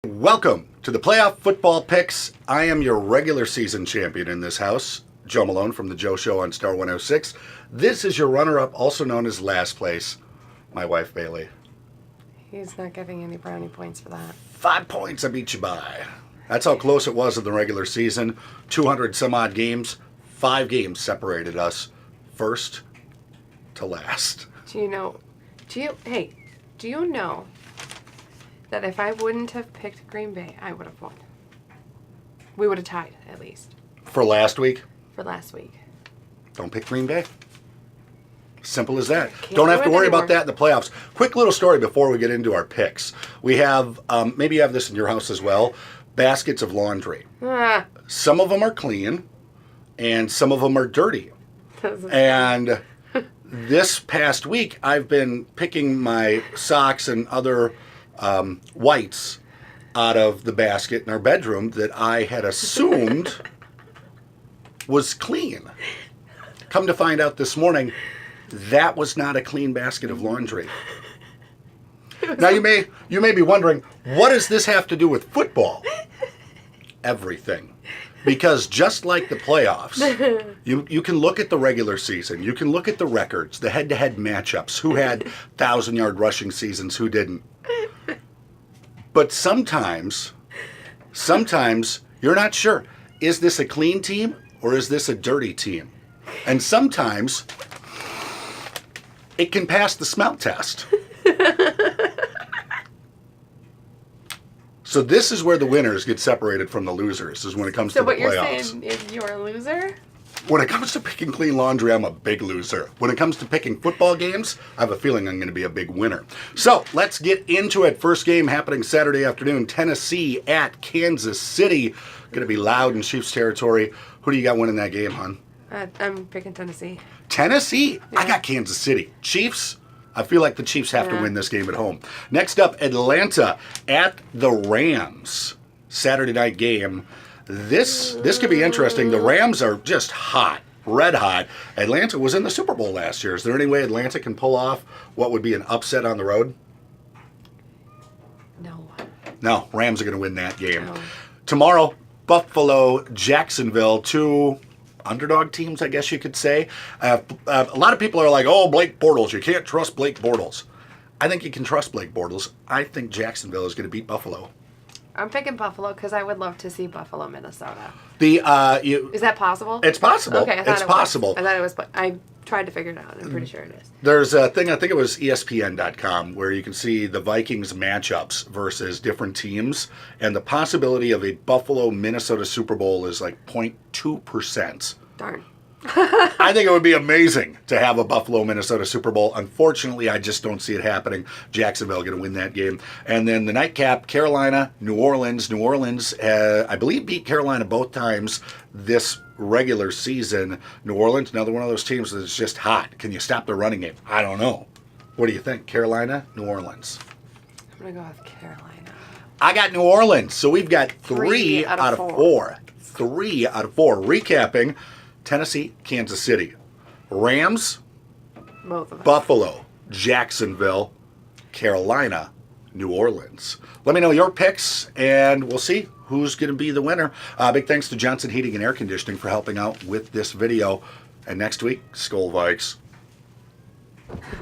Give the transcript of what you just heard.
Welcome to the Playoff Football Picks. I am your regular season champion in this house, Joe Malone from The Joe Show on Star 106. This is your runner-up, also known as last place, my wife Bailey. He's not getting any brownie points for that. 5 points I beat you by. That's how close it was in the regular season. 200 some odd games. 5 games separated us first to last. Do you know that if I wouldn't have picked Green Bay, I would have won? We would have tied, at least. For last week, For last week. don't pick Green Bay. Simple as that. Can't Don't have do to it worry anymore. about that in the playoffs. Quick little story before we get into our picks. We have, maybe you have this in your house as well, baskets of laundry. Some of them are clean, and some of them are dirty. And this past week, I've been picking my socks and other whites out of the basket in our bedroom that I had assumed was clean. Come to find out this morning, that was not a clean basket of laundry. Now you may be wondering, what does this have to do with football? Everything. Because just like the playoffs, you can look at the regular season, you can look at the records, the head-to-head matchups, who had 1,000-yard rushing seasons, who didn't. But sometimes you're not sure, is this a clean team or is this a dirty team? And sometimes it can pass the smell test. So this is where the winners get separated from the losers, is when it comes to the playoffs. So what you're saying is you're a loser? When it comes to picking clean laundry, I'm a big loser. When it comes to picking football games, I have a feeling I'm going to be a big winner. So let's get into it. First game happening Saturday afternoon, Tennessee at Kansas City. Going to be loud in Chiefs territory. Who do you got winning that game, hon? I'm picking Tennessee. Tennessee? Yeah. I got Kansas City. Chiefs? I feel like the Chiefs have to win this game at home. Next up, Atlanta at the Rams. Saturday night game. This could be interesting. The Rams are just hot, red hot. Atlanta was in the Super Bowl last year. Is there any way Atlanta can pull off what would be an upset on the road? No, Rams are going to win that game. No. Tomorrow, Buffalo, Jacksonville, 2 underdog teams, I guess you could say. A lot of people are like, oh, Blake Bortles, you can't trust Blake Bortles. I think you can trust Blake Bortles. I think Jacksonville is going to beat Buffalo. I'm picking Buffalo because I would love to see Buffalo, Minnesota. Is that possible? It's possible. Okay, I thought it's it possible. was. I thought it was. I tried to figure it out. I'm pretty sure it is. There's a thing, I think it was ESPN.com, where you can see the Vikings matchups versus different teams, and the possibility of a Buffalo-Minnesota Super Bowl is like 0.2%. Darn. I think it would be amazing to have a Buffalo-Minnesota Super Bowl. Unfortunately, I just don't see it happening. Jacksonville going to win that game. And then the nightcap, Carolina, New Orleans. New Orleans, I believe, beat Carolina both times this regular season. New Orleans, another one of those teams that's just hot. Can you stop the running game? I don't know. What do you think? Carolina, New Orleans? I'm going to go with Carolina. I got New Orleans. So we've got 3 out of 4. 3 out of 4. Recapping. Tennessee, Kansas City. Rams, Both of them. Buffalo, Jacksonville, Carolina, New Orleans. Let me know your picks, and we'll see who's going to be the winner. Big thanks to Johnson Heating and Air Conditioning for helping out with this video. And next week, Skol Vikes.